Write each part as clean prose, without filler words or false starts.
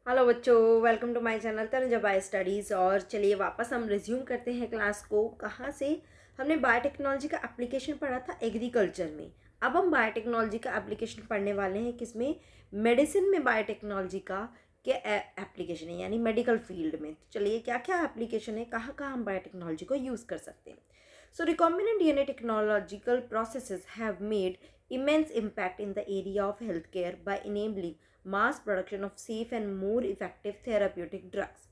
Hello बच्चों, welcome to my channel Tanuja by studies. और चलिए वापस हम रिज्यूम करते हैं क्लास को। कहाँ से हमने बायोटेक्नोलॉजी का एप्लीकेशन पढ़ा था एग्रीकल्चर में। अब हम बायोटेक्नोलॉजी का एप्लीकेशन पढ़ने वाले हैं किसमें, मेडिसिन में। बायोटेक्नोलॉजी का क्या एप्लीकेशन है यानी मेडिकल फील्ड में। तो चलिए क्या क्या एप्लीकेशन है, कहाँ कहाँ हम बायोटेक्नोलॉजी को यूज़ कर सकते हैं। So recombinant DNA technological processes have made immense impact in the area of healthcare by enabling mass production of safe and more effective therapeutic drugs.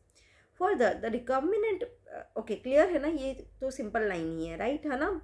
Further, the recombinant okay clear है ना, ये तो simple line ही है, right है ना।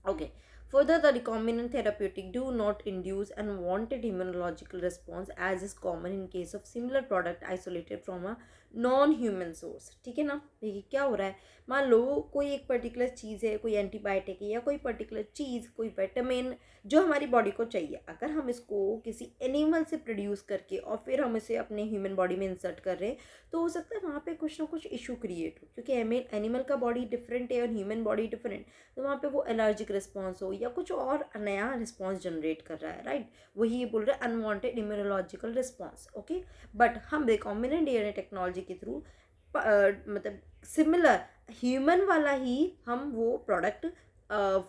Okay. Further, the recombinant therapeutic do not induce unwanted immunological response as is common in case of similar product isolated from a non-human source. ठीक है ना। देखिए क्या हो रहा है, मान लो कोई एक पर्टिकुलर चीज़ है, कोई एंटीबायोटिक है या कोई पर्टिकुलर चीज़, कोई विटामिन जो हमारी बॉडी को चाहिए, अगर हम इसको किसी एनिमल से प्रोड्यूस करके और फिर हम इसे अपने ह्यूमन बॉडी में इंसर्ट कर रहे हैं, तो हो सकता है वहाँ पे कुछ ना कुछ इशू क्रिएट हो, क्योंकि एनिमल का बॉडी डिफरेंट है और ह्यूमन बॉडी डिफरेंट। तो वहाँ पे वो एलर्जिक रिस्पॉन्स हो या कुछ और नया रिस्पॉन्स जनरेट कर रहा है, राइट। वही ये बोल रहे हैं unwanted immunological response. Okay, but हम रिकॉम्बिनेंट डीएनए टेक्नोलॉजी के थ्रू मतलब सिमिलर ह्यूमन वाला ही हम वो प्रोडक्ट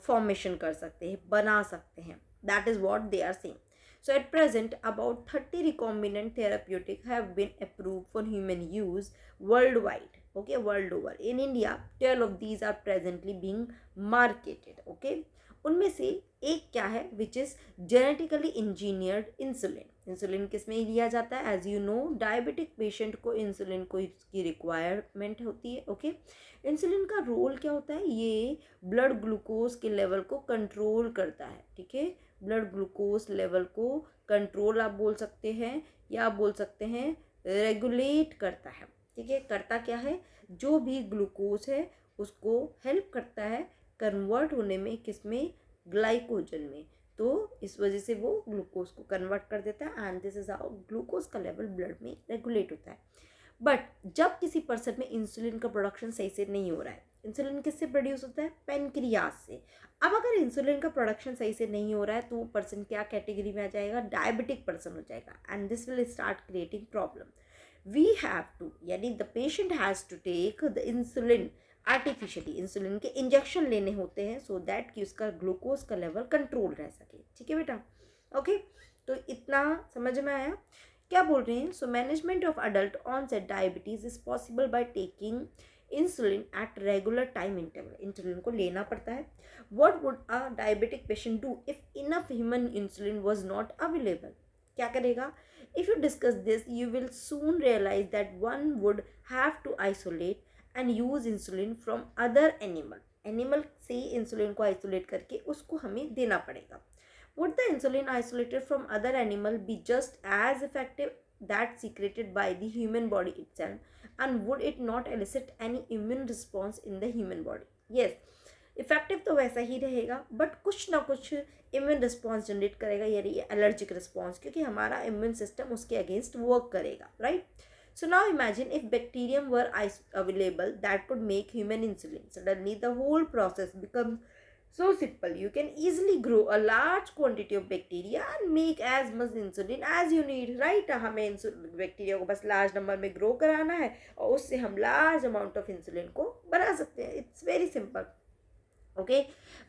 फॉर्मेशन कर सकते हैं, बना सकते हैं। That is what they are saying. So at present, about 30 recombinant therapeutics have been approved for human use worldwide. Okay, world over. In India, 12 of these are presently being marketed. Okay, उनमें से एक क्या है, which is genetically engineered insulin. Insulin किस में लिया जाता है, as you know diabetic patient को इंसुलिन को इसकी रिक्वायरमेंट होती है। ओके, इंसुलिन का रोल क्या होता है, ये ब्लड ग्लूकोज के लेवल को कंट्रोल करता है। ठीक है, ब्लड ग्लूकोज लेवल को कंट्रोल आप बोल सकते हैं, या आप बोल सकते हैं रेगुलेट करता है। ठीक है, करता क्या है, जो भी ग्लूकोज है उसको हेल्प करता है कन्वर्ट होने में, किसमें, ग्लाइकोजन में। तो इस वजह से वो ग्लूकोज को कन्वर्ट कर देता है and this is how glucose का लेवल ब्लड में रेगुलेट होता है। बट जब किसी पर्सन में इंसुलिन का प्रोडक्शन सही से नहीं हो रहा है, इंसुलिन किससे प्रोड्यूस होता है, पेनक्रियास से। अब अगर इंसुलिन का प्रोडक्शन सही से नहीं हो रहा है तो वो पर्सन क्या कैटेगरी में आ जाएगा, डायबिटिक पर्सन हो जाएगा and this will start creating problem. We have to यानी the patient has to take the insulin artificially, insulin के इंजेक्शन लेने होते हैं सो दैट कि उसका ग्लूकोज का लेवल कंट्रोल रह सके। ठीक है बेटा, ओके। तो इतना समझ में आया क्या बोल रहे हैं। So management of adult onset diabetes is possible by taking insulin at regular time interval. Insulin को लेना पड़ता है। What would a diabetic patient do if enough human insulin was not available. क्या करेगा, if you discuss this you will soon realise that one would have to isolate and use insulin from other animal से insulin को isolate करके उसको हमें देना पड़ेगा। Would the insulin isolated from other animal be just as effective that secreted by the human body itself, and would it not elicit any immune response in the human body? Yes, effective तो वैसा ही रहेगा but कुछ ना कुछ immune response generate करेगा, यानी allergic response, क्योंकि हमारा इम्यून सिस्टम उसके अगेंस्ट वर्क करेगा, right. So now imagine if bacterium were available that could make human insulin. Suddenly the whole process becomes so simple. You can easily grow a large quantity of bacteria and make as much insulin as you need, right? हमें bacteria को बस large number में grow कराना है और उससे हम large amount of insulin को बना सकते हैं। It's very simple. Okay,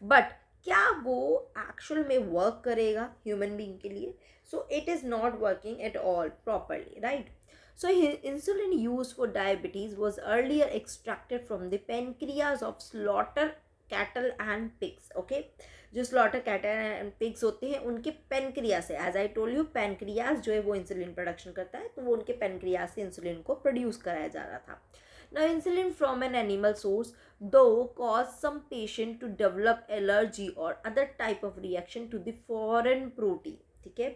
but क्या वो एक्चुअल में वर्क करेगा ह्यूमन बीइंग के लिए? So it is not working at all properly, right. So insulin used for diabetes was earlier extracted from the pancreas of slaughter cattle and pigs. Okay, जो slaughter cattle and pigs होते हैं उनके pancreas से, as I told you pancreas जो है वो insulin production करता है, तो वो उनके पेनक्रियास से इंसुलिन को प्रोड्यूस कराया जा रहा था। Now insulin from an animal source though cause some patient to develop allergy or other type of reaction to the foreign protein. ठीक है,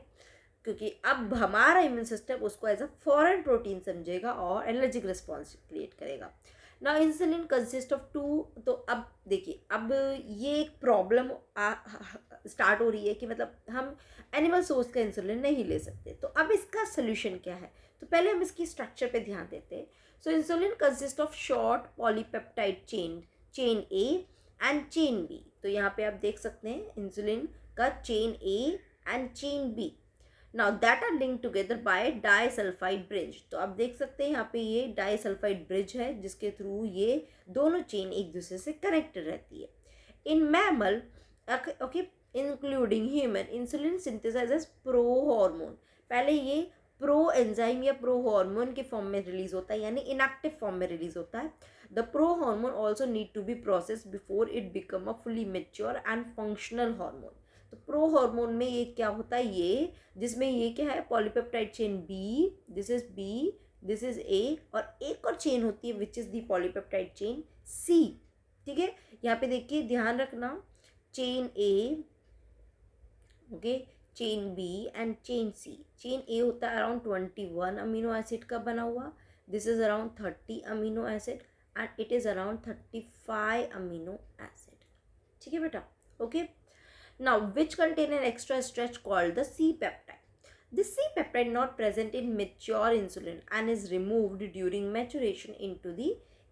क्योंकि अब हमारा इम्यून सिस्टम उसको एज अ फॉरेन प्रोटीन समझेगा और एलर्जिक रिस्पॉन्स क्रिएट करेगा। ना इंसुलिन कंसिस्ट ऑफ टू। तो अब देखिए, अब ये एक प्रॉब्लम स्टार्ट हो रही है कि मतलब हम एनिमल सोर्स का इंसुलिन नहीं ले सकते, तो अब इसका सोल्यूशन क्या है। तो पहले हम इसकी स्ट्रक्चर पे ध्यान देते हैं। So insulin consist of short polypeptide chain A and chain B. तो यहाँ पे आप देख सकते हैं इंसुलिन का chain A and chain B. Now that are link together by disulphide bridge. तो आप देख सकते हैं यहाँ पे ये डाइसल्फाइड ब्रिज है जिसके थ्रू ये दोनों चेन एक दूसरे से कनेक्टेड रहती है। In mammal okay including human, insulin synthesises pro hormone. पहले ये प्रो एंजाइम या प्रो हार्मोन के फॉर्म में रिलीज होता है, यानी इनएक्टिव फॉर्म में रिलीज होता है। The pro hormone also need to be process before it become a fully mature and functional hormone. तो प्रो हार्मोन में ये क्या होता है, ये जिसमें ये क्या है, polypeptide chain B, this is B, this is A, और एक और चेन होती है which is the polypeptide chain C. ठीक है, यहाँ पे देखिए ध्यान रखना, chain A, okay, chain B and chain C. Chain A होता है अराउंड 21 अमीनो एसिड का बना हुआ, this is around 30 amino acid and it is around 35 amino acid. ठीक है बेटा, okay. Now, which contain an extra stretch called the C-peptide. This C-peptide not present in mature insulin and is removed during maturation into the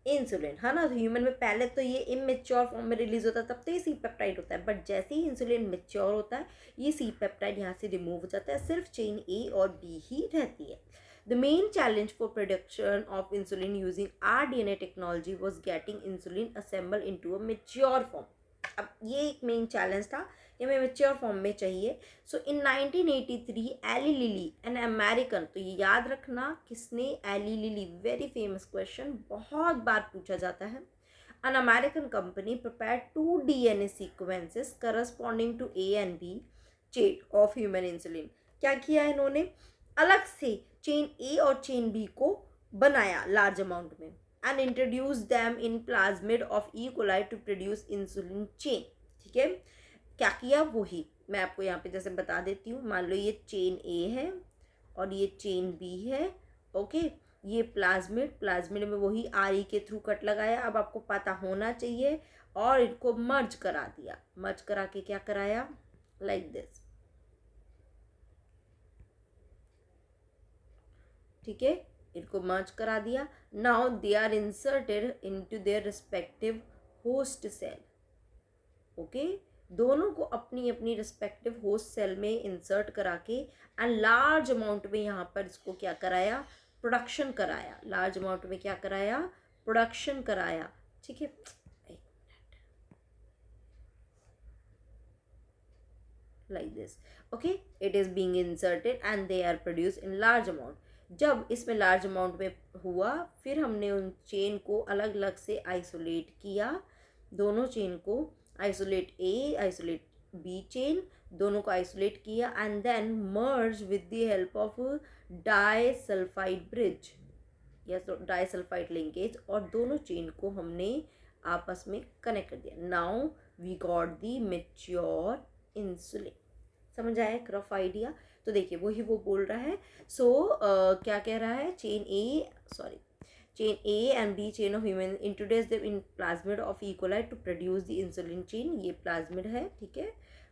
insulin, है ना। तो human में पहले तो ये इमेच्योर फॉर्म में रिलीज होता है, तब तो ये सी पेप्टाइड होता है, बट जैसे ही इंसुलिन मेच्योर होता है ये सी पेप्टाइड यहाँ से रिमूव हो जाता है, सिर्फ चेन ए और बी ही रहती है। The main challenge for production of insulin using rDNA technology was getting insulin assembled into a mature form. अब ये एक मेन चैलेंज था कि हमें मेच्योर फॉर्म में चाहिए। So in 1983 Eli Lilly an American, तो ये याद रखना किसने, Eli Lilly, very famous question, बहुत बार पूछा जाता है। An American company prepared 2 DNA sequences corresponding to A and B chain of human insulin. क्या किया इन्होंने, अलग से चेन ए और चेन बी को बनाया लार्ज अमाउंट में and introduce them in plasmid of E. coli to produce insulin chain। ठीक है, क्या किया, वही मैं आपको यहाँ पे जैसे बता देती हूँ। मान लो ये चेन ए है और ये चेन बी है, ओके। ये प्लाज्मिड में वही आर ई के थ्रू कट लगाया, अब आपको पता होना चाहिए, और इनको मर्ज करा दिया। मर्ज करा के क्या कराया, लाइक दिस, ठीक है, इनको मर्ज करा दिया। Now they are inserted into their respective host cell, okay. दोनों को अपनी अपनी रिस्पेक्टिव होस्ट सेल में इंसर्ट करा के एंड लार्ज अमाउंट में यहाँ पर इसको क्या कराया, प्रोडक्शन कराया। लार्ज अमाउंट में क्या कराया, प्रोडक्शन कराया। ठीक है, like this, okay, it is being inserted and they are produced in large amount। जब इसमें लार्ज अमाउंट में हुआ, फिर हमने उन चेन को अलग अलग से आइसोलेट किया, दोनों चेन को isolate A isolate B chain, दोनों को आइसोलेट किया and then merge with the help of disulphide bridge या डाइसल्फाइड लिंकेज, और दोनों चेन को हमने आपस में कनेक्ट कर दिया। Now we got the mature insulin. समझ आया एक रफ आइडिया। तो देखिए वही वो बोल रहा है। सो क्या कह रहा है, chain A and B chain of human introduce them in plasmid of E coli to produce the insulin chain. ये प्लाज्मिड है, ठीक है,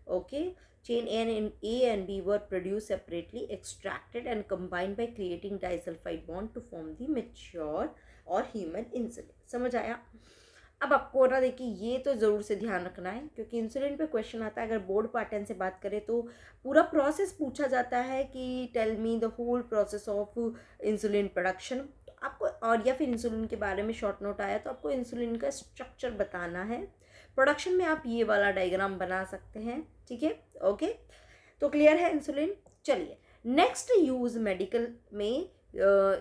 okay. Chain A and B were produce separately, extracted and combined by creating disulphide bond to form the mature और human insulin. समझ आया। अब आपको ना देखिए ये तो ज़रूर से ध्यान रखना है, क्योंकि इंसुलिन पे क्वेश्चन आता है। अगर बोर्ड पैटर्न से बात करें तो पूरा प्रोसेस पूछा जाता है कि tell me the whole process of insulin production. तो आपको, और या फिर इंसुलिन के बारे में शॉर्ट नोट आया तो आपको इंसुलिन का स्ट्रक्चर बताना है। प्रोडक्शन में आप ये वाला डायग्राम बना सकते हैं, ठीक है, ओके। तो क्लियर है इंसुलिन। चलिए नेक्स्ट यूज़ मेडिकल में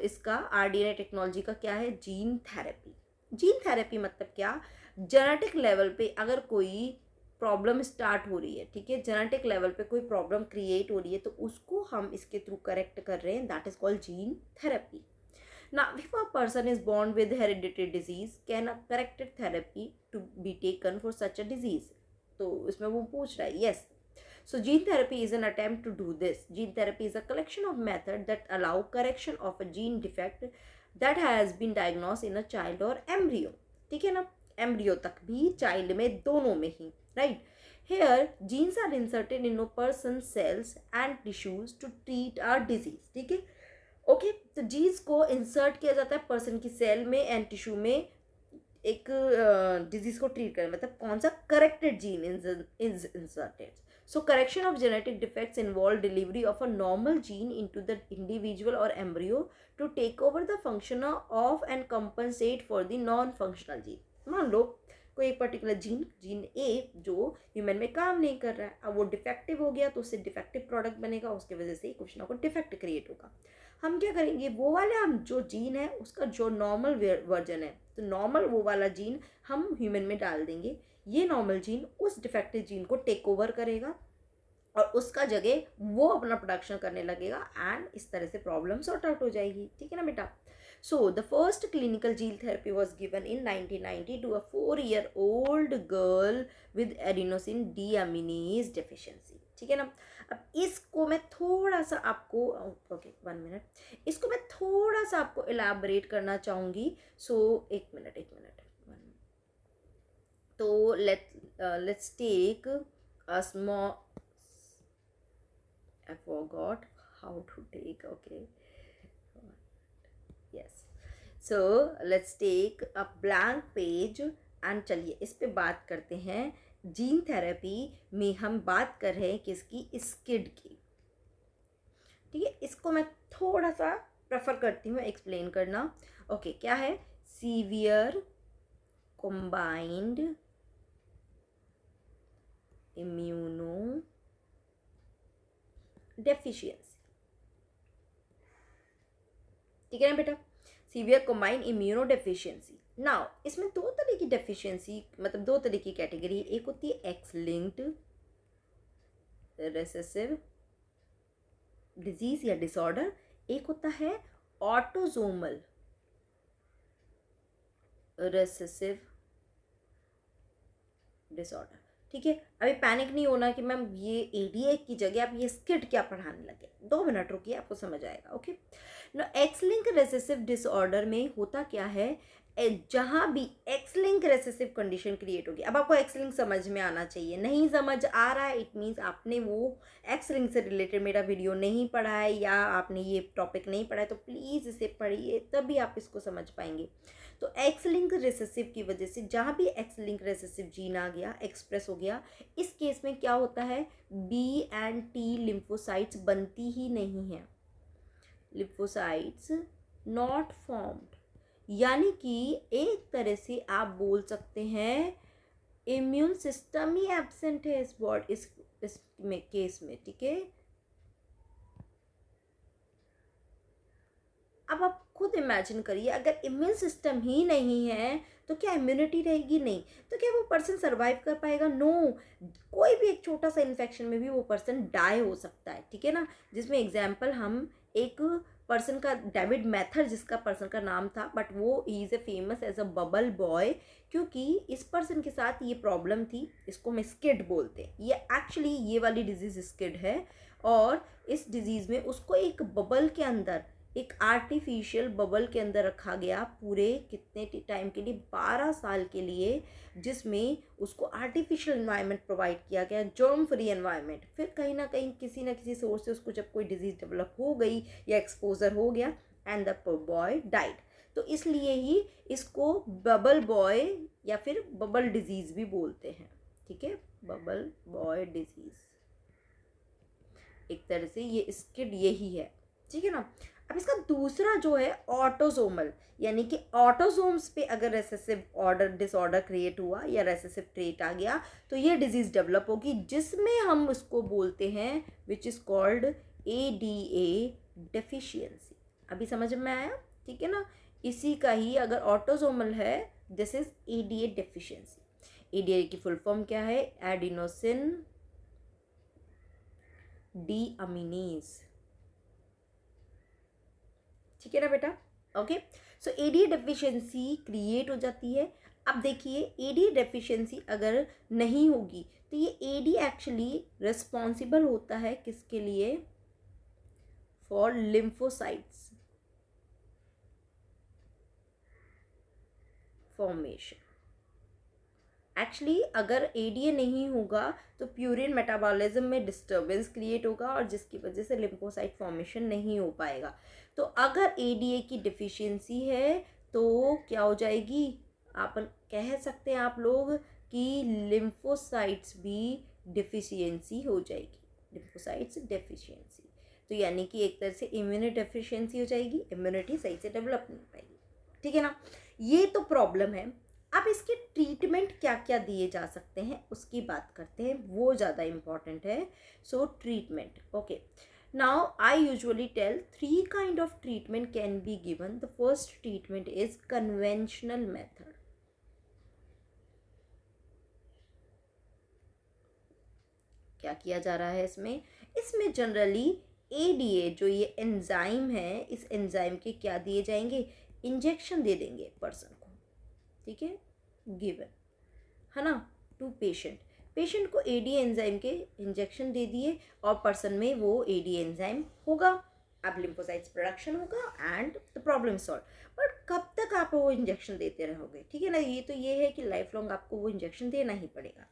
इसका आरडीएनए टेक्नोलॉजी का क्या है, जीन थेरेपी। जीन थेरेपी मतलब क्या, जेनेटिक लेवल पे अगर कोई प्रॉब्लम स्टार्ट हो रही है, ठीक है, जेनेटिक लेवल पे कोई प्रॉब्लम क्रिएट हो रही है, तो उसको हम इसके थ्रू करेक्ट कर रहे हैं, that is called gene therapy. Now if a person is born with hereditary disease, can a corrected therapy to be taken for such a disease. तो इसमें वो पूछ रहा है, yes. So gene therapy is an attempt to do this. Gene therapy is a collection of methods that allow correction of a gene defect that has been diagnosed in a child or embryo. ठीक है ना, embryo तक भी, child में, दोनों में ही, right. Here genes are inserted in a person's cells and tissues to treat a disease। ठीक है, ओके। तो जीन्स को इंसर्ट किया जाता है पर्सन की सेल में एंड टिश्यू में, एक डिजीज को ट्रीट करें, मतलब कौन सा, corrected gene is inserted. So correction of genetic defects involve delivery of a normal gene into the individual or embryo to take over the function of and compensate for the non-functional gene. मान लो कोई एक particular gene A जो human में काम नहीं कर रहा है, अब वो डिफेक्टिव हो गया तो उससे डिफेक्टिव प्रोडक्ट बनेगा, उसके वजह से कुछ ना कुछ डिफेक्ट क्रिएट होगा। हम क्या करेंगे, वो वाले हम जो जीन है उसका जो नॉर्मल वर्जन है, तो नॉर्मल वो वाला जीन हम ह्यूमन में डाल देंगे। ये नॉर्मल जीन उस डिफेक्टिव जीन को टेक ओवर करेगा और उसका जगह वो अपना प्रोडक्शन करने लगेगा एंड इस तरह से प्रॉब्लम सॉर्ट आउट हो जाएगी। ठीक है ना बेटा। So the first clinical gene therapy was given in 1990 to a 4-year-old girl with adenosine deaminase deficiency. ठीक है ना। अब इसको मैं थोड़ा सा आपको ओके 1 मिनट, इसको मैं थोड़ा सा आपको इलाबरेट करना चाहूँगी। सो एक मिनट तो let's take a small, I forgot how to take, okay, yes, so let's take a blank page and चलिए इस पे बात करते हैं। जीन थेरेपी में हम बात कर रहे हैं किसकी, स्किड की। ठीक है, इसको मैं थोड़ा सा प्रेफर करती हूँ एक्सप्लेन करना। ओके क्या है, सीवियर कॉम्बाइंड इम्यूनो डेफिशिएंसी। ठीक है ना बेटा, severe combined immuno deficiency. Now इसमें दो तरह की डेफिशिएंसी, मतलब दो तरह की कैटेगरी, एक होती है एक्स लिंक्ड रेसेसिव डिजीज या डिसऑर्डर, एक होता है ऑटोसोमल रेसेसिव डिसऑर्डर। ठीक है, अभी पैनिक नहीं होना कि मैम ये एडीए की जगह आप ये स्किड क्या पढ़ाने लगे, 2 मिनट रुकिए आपको समझ आएगा। ओके ना, एक्स लिंक रेसेसिव डिसऑर्डर में होता क्या है, जहाँ भी x link recessive condition create होगी। अब आपको एक्स लिंक समझ में आना चाहिए, नहीं समझ आ रहा है इट मीन्स आपने वो एक्स लिंक से रिलेटेड मेरा वीडियो नहीं पढ़ा है या आपने ये टॉपिक नहीं पढ़ा है, तो प्लीज़ इसे पढ़िए तभी आप इसको समझ पाएंगे। तो एक्स लिंक रेसेसिव की वजह से जहाँ भी एक्स लिंक रेसेसिव जीन आ गया, एक्सप्रेस हो गया, इस केस में क्या होता है, बी एंड टी लिम्फोसाइट्स बनती ही नहीं है, लिम्फोसाइट्स नॉट फॉर्म्ड। यानी कि एक तरह से आप बोल सकते हैं इम्यून सिस्टम ही एब्सेंट है इस में केस में। ठीक है, अब आप खुद इमेजिन करिए, अगर इम्यून सिस्टम ही नहीं है तो क्या इम्यूनिटी रहेगी, नहीं, तो क्या वो पर्सन सर्वाइव कर पाएगा, नो। कोई भी एक छोटा सा इन्फेक्शन में भी वो पर्सन डाई हो सकता है। ठीक है ना, जिसमें एग्जाम्पल हम एक पर्सन का, डेविड मैथर जिसका पर्सन का नाम था, बट वो he is a famous as a bubble boy, क्योंकि इस पर्सन के साथ ये प्रॉब्लम थी, इसको मैं स्किड बोलते हैं, ये एक्चुअली ये वाली डिजीज़ स्किड है। और इस डिजीज़ में उसको एक बबल के अंदर, एक आर्टिफिशियल बबल के अंदर रखा गया पूरे कितने टाइम के लिए, 12 साल के लिए, जिसमें उसको आर्टिफिशियल एनवायरनमेंट प्रोवाइड किया गया, जर्म फ्री एनवायरनमेंट। फिर कहीं ना कहीं किसी ना किसी सोर्स से उसको जब कोई डिजीज़ डेवलप हो गई या एक्सपोजर हो गया एंड द बॉय डाइड। तो इसलिए ही इसको बबल बॉय या फिर बबल डिजीज़ भी बोलते हैं। ठीक है, बबल बॉय डिजीज़ एक तरह से ये स्किड यही है। ठीक है ना। अब इसका दूसरा जो है ऑटोसोमल, यानी कि ऑटोसोम्स पे अगर रेसेसिव डिसऑर्डर क्रिएट हुआ या रेसेसिव ट्रेट आ गया तो ये डिजीज़ डेवलप होगी, जिसमें हम उसको बोलते हैं which is called ADA deficiency. अभी समझ में आया। ठीक है ना, इसी का ही अगर ऑटोसोमल है, this is ADA deficiency. ADA की फुल फॉर्म क्या है, एडिनोसिन डीअमीनेज। ठीक है ना बेटा। ओके, सो एडीए डेफिशिएंसी क्रिएट हो जाती है। अब देखिए, एडीए डेफिशिएंसी अगर नहीं होगी तो ये एडी एक्चुअली रिस्पॉन्सिबल होता है किसके लिए, फॉर लिम्फोसाइट्स फॉर्मेशन। एक्चुअली अगर एडीए नहीं होगा तो प्यूरिन मेटाबॉलिज्म में डिस्टर्बेंस क्रिएट होगा और जिसकी वजह से लिम्फोसाइट फॉर्मेशन नहीं हो पाएगा। तो अगर एडीए की डिफिशियंसी है तो क्या हो जाएगी, आप कह सकते हैं आप लोग कि लिम्फोसाइट्स भी डिफिशियंसी हो जाएगी, लिम्फोसाइट्स डेफिशिएंसी। तो यानी कि एक तरह से इम्यूनिटी डेफिशिएंसी हो जाएगी, इम्यूनिटी सही से डेवलप नहीं हो पाएगी, ठीक है ना। ये तो प्रॉब्लम है। अब इसके ट्रीटमेंट क्या क्या दिए जा सकते हैं उसकी बात करते हैं, वो ज़्यादा इम्पॉर्टेंट है। So treatment, okay, now I usually tell 3 kind of treatment can be given. The first treatment is conventional method. क्या किया जा रहा है इसमें? इसमें जनरली एडीए जो ये एंजाइम है, इस एंजाइम के क्या दिए जाएंगे? इंजेक्शन दे देंगे पर्सन को, ठीक है, गिवन, है ना, टू पेशेंट। पेशेंट को एडी एंजाइम के इंजेक्शन दे दिए और पर्सन में वो एडी एंजाइम होगा, अब लिम्फोसाइट्स प्रोडक्शन होगा and the problem solve. But कब तक आप वो इंजेक्शन देते रहोगे, ठीक है ना, ये है कि लाइफ लॉन्ग आपको वो इंजेक्शन देना ही पड़ेगा,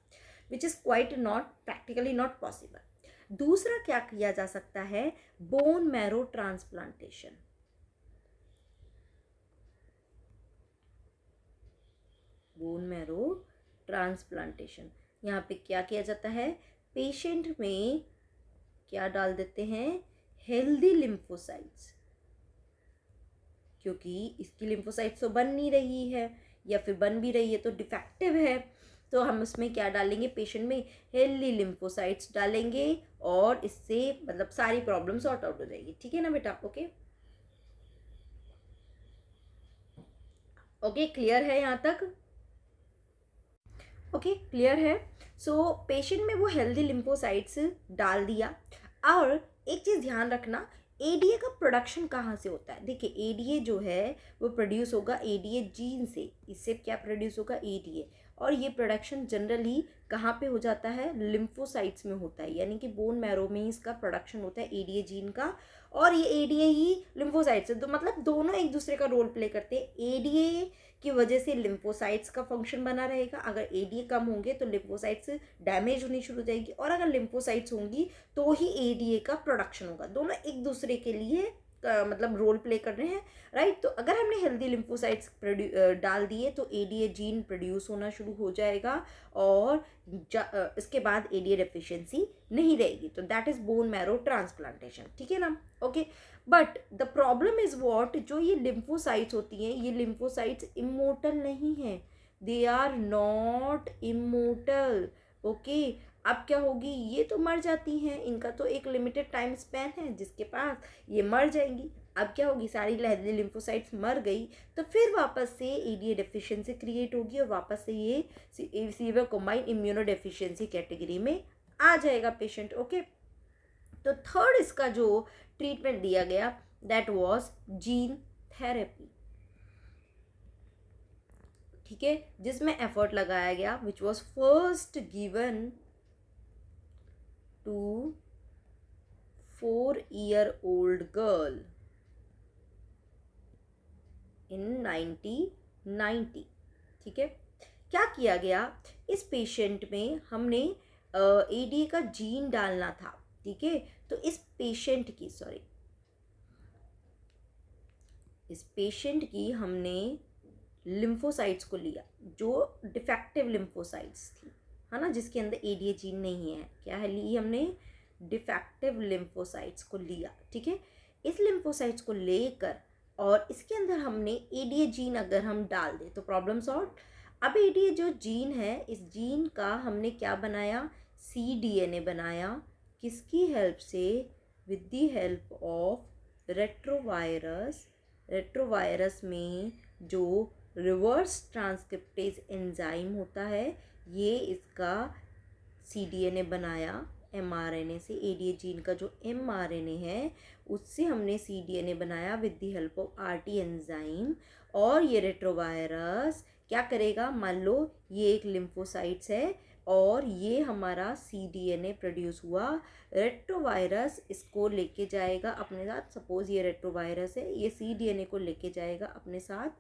which is quite not practically not possible. दूसरा क्या किया जा सकता है? Bone marrow transplantation. Bone marrow transplantation, यहाँ पे क्या किया जाता है? पेशेंट में क्या डाल देते हैं? हेल्दी लिम्फोसाइट्स, क्योंकि इसकी लिम्फोसाइट्स तो बन नहीं रही है, या फिर बन भी रही है तो डिफेक्टिव है, तो हम उसमें क्या डालेंगे? पेशेंट में हेल्दी लिम्फोसाइट्स डालेंगे और इससे मतलब सारी प्रॉब्लम सॉर्ट आउट हो जाएगी, ठीक है ना बेटा? ओके ओके, क्लियर है यहाँ तक? ओके क्लियर है। सो पेशेंट में वो हेल्दी लिम्फोसाइट्स डाल दिया। और एक चीज़ ध्यान रखना, एडीए का प्रोडक्शन कहाँ से होता है? देखिए एडीए जो है वो प्रोड्यूस होगा एडीए जीन से, इससे क्या प्रोड्यूस होगा? एडीए। और ये प्रोडक्शन जनरली कहाँ पे हो जाता है? लिम्फोसाइट्स में होता है, यानी कि बोन मैरो में इसका प्रोडक्शन होता है एडीए जीन का, और ये एडीए ही लिम्फोसाइट्स है, तो मतलब दोनों एक दूसरे का रोल प्ले करते हैं। एडीए की वजह से लिम्फोसाइट्स का फंक्शन बना रहेगा, अगर एडीए कम होंगे तो लिम्फोसाइट्स डैमेज होनी शुरू हो जाएगी, और अगर लिम्फोसाइट्स होंगी तो ही एडीए का प्रोडक्शन होगा। दोनों एक दूसरे के लिए मतलब रोल प्ले कर रहे हैं, राइट। तो अगर हमने हेल्दी लिम्फोसाइट्स डाल दिए तो एडीए जीन प्रोड्यूस होना शुरू हो जाएगा, और इसके बाद एडीए डेफिशिएंसी नहीं रहेगी, तो that is bone marrow transplantation, ठीक है ना? Okay, but the problem is what, जो ये लिम्फोसाइट्स होती हैं, ये लिम्फोसाइट्स इमोर्टल नहीं है, they are not immortal, okay. अब क्या होगी? ये तो मर जाती हैं, इनका तो एक लिमिटेड टाइम स्पैन है जिसके पास, ये मर जाएंगी। अब क्या होगी? सारी हेल्दी लिम्फोसाइट्स मर गई तो फिर वापस से एडीए डेफिशिएंसी क्रिएट होगी, और वापस से ये severe combined immuno deficiency category में आ जाएगा पेशेंट, ओके। तो थर्ड इसका जो ट्रीटमेंट दिया गया दैट वाज जीन थेरेपी, ठीक है, जिसमें एफर्ट लगाया गया, which was first given to 4-year-old girl in 1990, ठीक है। क्या किया गया? इस पेशेंट में हमने एडीए का जीन डालना था, ठीक है। तो इस पेशेंट की हमने लिम्फोसाइट्स को लिया, जो डिफेक्टिव लिम्फोसाइट्स थी, है ना, जिसके अंदर एडीए जीन नहीं है। क्या है ली? हमने डिफेक्टिव लिम्फोसाइट्स को लिया, ठीक है। इस लिम्फोसाइट्स को लेकर और इसके अंदर हमने एडीए जीन अगर हम डाल दें तो प्रॉब्लम सॉल्व। अब एडीए जो जीन है, इस जीन का हमने क्या बनाया? cDNA बनाया। किसकी हेल्प से? With the help of retrovirus. Retrovirus में जो रिवर्स ट्रांसक्रिप्टेज एंजाइम होता है, ये इसका cDNA बनाया mRNA से। एडीए जीन का जो mRNA है उससे हमने cDNA बनाया with the help of RT enzyme. और ये रेट्रोवायरस क्या करेगा? मान लो ये एक लिम्फोसाइट्स है और ये हमारा cDNA प्रोड्यूस हुआ, रेट्रोवायरस इसको लेके जाएगा अपने साथ। सपोज ये रेट्रोवायरस है, ये cDNA को लेके जाएगा अपने साथ,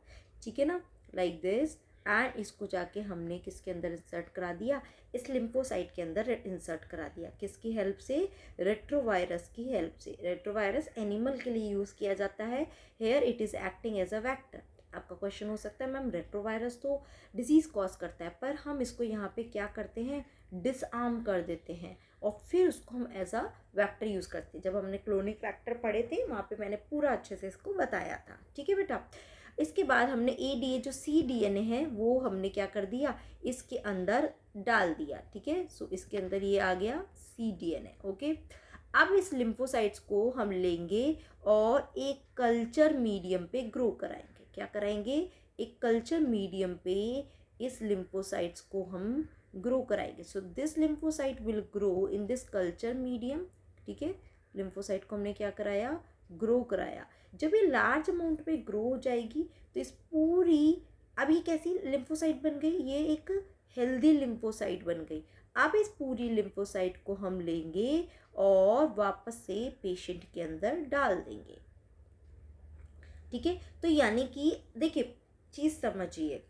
ठीक है ना, लाइक दिस। एंड इसको जाके हमने किसके अंदर इंसर्ट करा दिया? इस लिम्फोसाइट के अंदर इंसर्ट करा दिया। किसकी हेल्प से? रेट्रोवायरस की हेल्प से। रेट्रोवायरस एनिमल के लिए यूज़ किया जाता है, here it is acting as a vector. आपका क्वेश्चन हो सकता है मैम रेट्रोवायरस तो डिजीज़ कॉज करता है, पर हम इसको यहाँ पे क्या करते हैं? डिसआर्म कर देते हैं और फिर उसको हम एज अ वेक्टर यूज़ करते हैं। जब हमने क्लोनिक वेक्टर पढ़े थे वहाँ पे मैंने पूरा अच्छे से इसको बताया था, ठीक है बेटा। इसके बाद हमने ADA जो cDNA है वो हमने क्या कर दिया, इसके अंदर डाल दिया, ठीक है। सो इसके अंदर ये आ गया cDNA, ओके। अब इस लिम्फोसाइट्स को हम लेंगे और एक कल्चर मीडियम पे ग्रो कराएंगे। क्या कराएंगे, एक कल्चर मीडियम पे इस लिम्फोसाइट्स को हम ग्रो कराएंगे। So this lymphocyte will grow in this culture medium, ठीक है। लिम्फोसाइट को हमने क्या कराया, ग्रो कराया। जब ये लार्ज अमाउंट पे ग्रो हो जाएगी तो इस पूरी, अभी कैसी लिम्फोसाइट बन गई, ये एक हेल्दी लिम्फोसाइट बन गई। अब इस पूरी लिम्फोसाइट को हम लेंगे और वापस से पेशेंट के अंदर डाल देंगे, ठीक है। तो यानी कि देखिए चीज़ समझिए,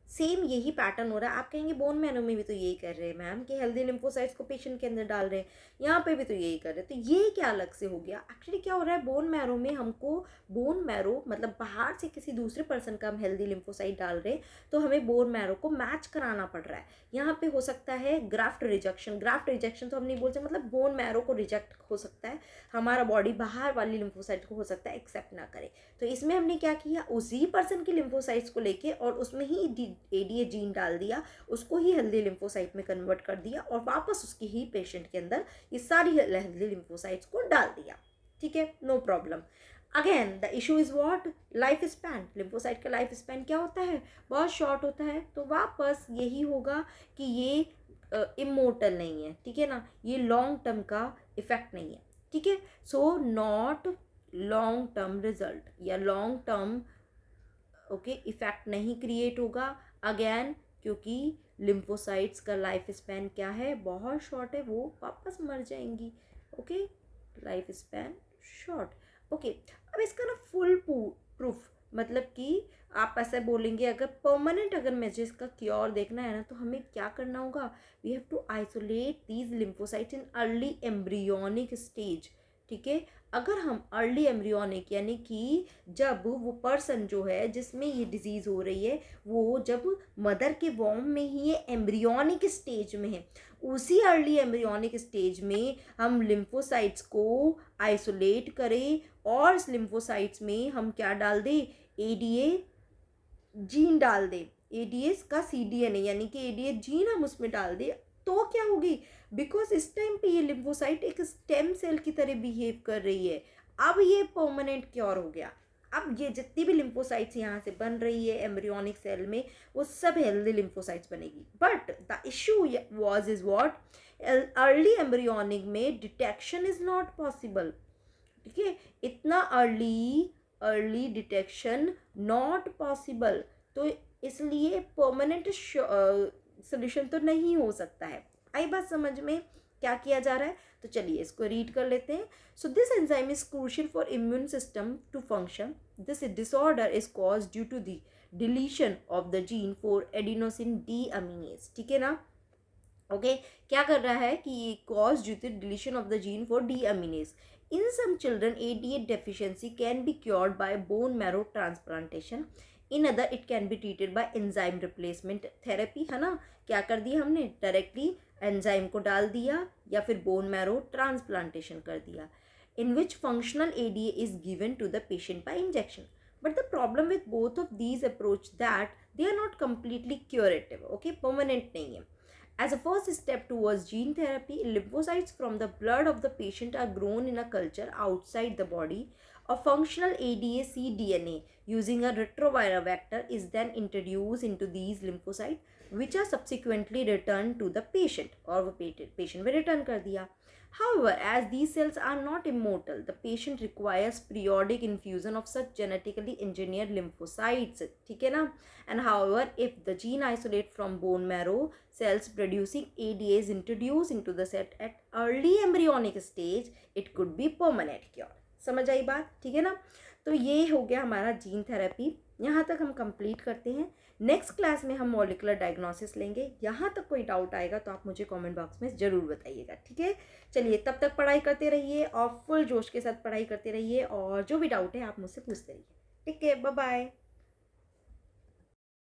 सेम यही पैटर्न हो रहा है। आप कहेंगे बोन मैरो में भी तो यही कर रहे हैं मैम कि हेल्दी लिम्फोसाइट्स को पेशेंट के अंदर डाल रहे हैं, यहाँ पे भी तो यही कर रहे हैं, तो ये क्या अलग से हो गया। एक्चुअली क्या हो रहा है, बोन मैरो में हमको, बोन मैरो मतलब बाहर से किसी दूसरे पर्सन का हम हेल्दी लिम्फोसाइट डाल रहे हैं तो हमें बोन मैरो को मैच कराना पड़ रहा है। यहाँ पे हो सकता है ग्राफ्ट रिजेक्शन, ग्राफ्ट रिजेक्शन तो हम नहीं बोलते, मतलब बोन मैरो को रिजेक्ट हो सकता है, हमारा बॉडी बाहर वाली लिम्फोसाइट को हो सकता है एक्सेप्ट ना करे। तो इसमें हमने क्या किया, उसी पर्सन की लिम्फोसाइट्स को लेके और उसमें ही ADA जीन डाल दिया, उसको ही हेल्दी लिम्फोसाइट में कन्वर्ट कर दिया और वापस उसकी ही पेशेंट के अंदर ये सारी हेल्दी लिम्फोसाइट्स को डाल दिया, ठीक है, no problem. Again the issue is what, life span. Lymphocyte का लाइफ स्पैन क्या होता है, बहुत शॉर्ट होता है। तो वापस यही होगा कि ये इमोर्टल नहीं है, ठीक है ना, ये लॉन्ग टर्म का इफेक्ट नहीं है, ठीक है। So not long term result या लॉन्ग टर्म ओके इफेक्ट नहीं क्रिएट होगा। अगेन क्योंकि लिम्फोसाइट्स का लाइफ स्पैन क्या है, बहुत शॉर्ट है, वो वापस मर जाएंगी, okay, life span short. Okay, अब इसका ना फुल प्रूफ, मतलब कि आप ऐसे बोलेंगे अगर परमानेंट, अगर मुझे इसका क्योर देखना है ना तो हमें क्या करना होगा, we have to isolate these lymphocytes in early embryonic stage, ठीक है। अगर हम अर्ली एम्ब्रियोनिक यानी कि जब वो पर्सन जो है जिसमें ये डिजीज़ हो रही है वो जब मदर के वॉर्म में ही ये एम्ब्रियोनिक स्टेज में है, उसी अर्ली एम्ब्रियोनिक स्टेज में हम लिम्फोसाइट्स को आइसोलेट करें और इस लिम्फोसाइट्स में हम क्या डाल दें, ADA जीन डाल दें, ADA का cDNA यानी कि ADA जीन हम उसमें डाल दें, तो क्या होगी, बिकॉज इस टाइम पे ये लिम्फोसाइट एक स्टेम सेल की तरह बिहेव कर रही है। अब ये परमानेंट क्योर हो गया। अब ये जितनी भी लिम्फोसाइट्स यहाँ से बन रही है एम्ब्रियोनिक सेल में वो सब हेल्दी लिम्फोसाइट्स बनेगी। But the issue was is what, early embryonic में डिटेक्शन इज नॉट पॉसिबल, ठीक है, इतना अर्ली डिटेक्शन नॉट पॉसिबल, तो इसलिए परमानेंट सोल्यूशन तो नहीं हो सकता है। आई बात समझ में, क्या किया जा रहा है, तो चलिए इसको रीड कर लेते हैं। So this enzyme is crucial for immune system to function. This disorder is cause due to the deletion of the gene for adenosine deaminase, ठीक है ना, ओके। क्या कर रहा है कि ये cause due to deletion of the gene for deaminase. In some children, ADA deficiency can be cured by bone marrow transplantation. In other, it can be treated by enzyme replacement therapy, है ना। क्या कर दिया हमने, directly enzyme को डाल दिया या फिर बोन मैरो ट्रांसप्लांटेशन कर दिया, in which functional ADA is given to the patient by injection. But the problem with both of these approach that they are not completely curative, okay, permanent नहीं है। As a first step towards gene therapy, lymphocytes from the blood of the patient are grown in a culture outside the body. A functional ADA-cDNA using a retroviral vector is then introduced into these lymphocytes, which are subsequently returned to the patient, और वो patient में return कर दिया। However, as these cells are not immortal, the patient requires periodic infusion of such genetically engineered lymphocytes, ठीक है ना। And however, if the gene isolate from bone marrow cells producing ADA is introduced into the cell at early embryonic stage, it could be permanent cure। समझ आई बात, ठीक है ना। तो ये हो गया हमारा जीन थेरेपी, यहाँ तक हम कंप्लीट करते हैं। नेक्स्ट क्लास में हम मॉलिकुलर डायग्नोसिस लेंगे। यहाँ तक कोई डाउट आएगा तो आप मुझे कमेंट बॉक्स में ज़रूर बताइएगा, ठीक है। चलिए तब तक पढ़ाई करते रहिए और फुल जोश के साथ पढ़ाई करते रहिए और जो भी डाउट है आप मुझसे पूछते रहिए, ठीक है, बाय बाय।